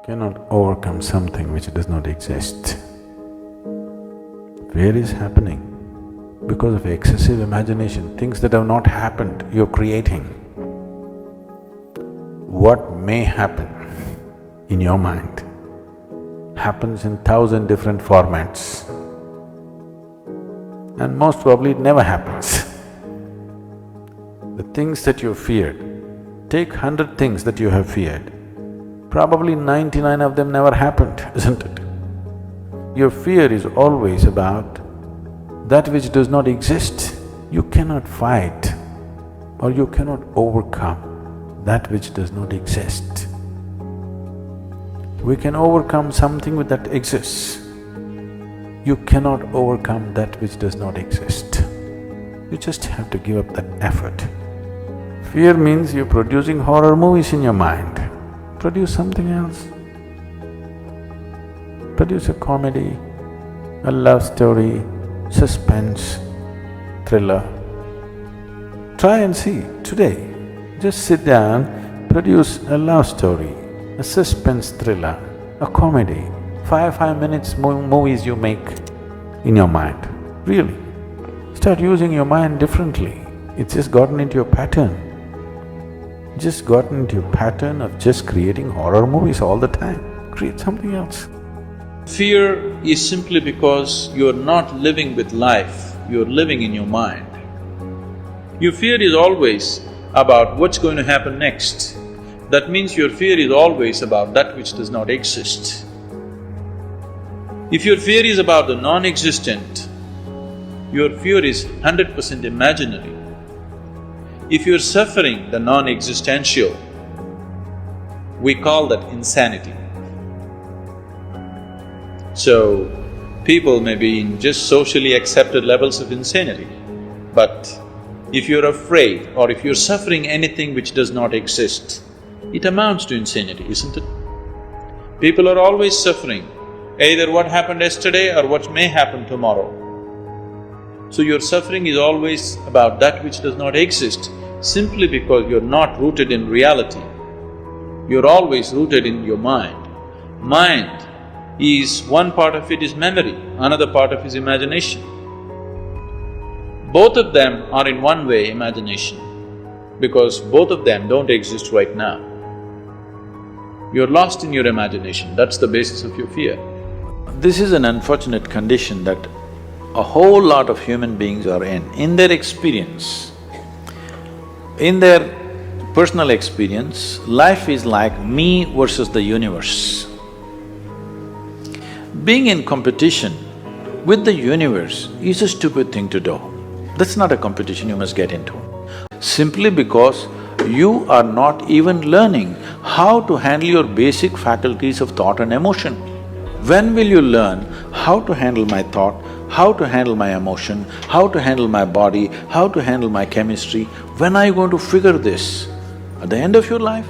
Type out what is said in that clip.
cannot overcome something which does not exist. Fear is happening because of excessive imagination, things that have not happened, you're creating. What may happen in your mind happens in 1,000 different formats, and most probably it never happens. The things that you feared, take 100 things that you have feared, probably 99 of them never happened, isn't it? Your fear is always about that which does not exist. You cannot fight or you cannot overcome that which does not exist. We can overcome something that exists. You cannot overcome that which does not exist. You just have to give up that effort. Fear means you're producing horror movies in your mind. Produce something else. Produce a comedy, a love story, suspense, thriller. Try and see today. Just sit down, produce a love story, a suspense thriller, a comedy. 5 minutes movies you make in your mind, really. Start using your mind differently. It's just gotten into your pattern. Just gotten into your pattern of just creating horror movies all the time. Create something else. Fear is simply because you're not living with life, you're living in your mind. Your fear is always about what's going to happen next. That means your fear is always about that which does not exist. If your fear is about the non-existent, your fear is 100% imaginary. If you're suffering the non-existential, we call that insanity. So, people may be in just socially accepted levels of insanity, but if you're afraid or if you're suffering anything which does not exist, it amounts to insanity, isn't it? People are always suffering, either what happened yesterday or what may happen tomorrow. So your suffering is always about that which does not exist, simply because you're not rooted in reality. You're always rooted in your mind. Mind is… one part of it is memory, another part of it is imagination. Both of them are in one way imagination, because both of them don't exist right now. You're lost in your imagination, that's the basis of your fear. This is an unfortunate condition that a whole lot of human beings are in. In their experience, in their personal experience, life is like me versus the universe. Being in competition with the universe is a stupid thing to do. That's not a competition you must get into. Simply because you are not even learning how to handle your basic faculties of thought and emotion. When will you learn how to handle my thought, how to handle my emotion, how to handle my body, how to handle my chemistry? When are you going to figure this? At the end of your life?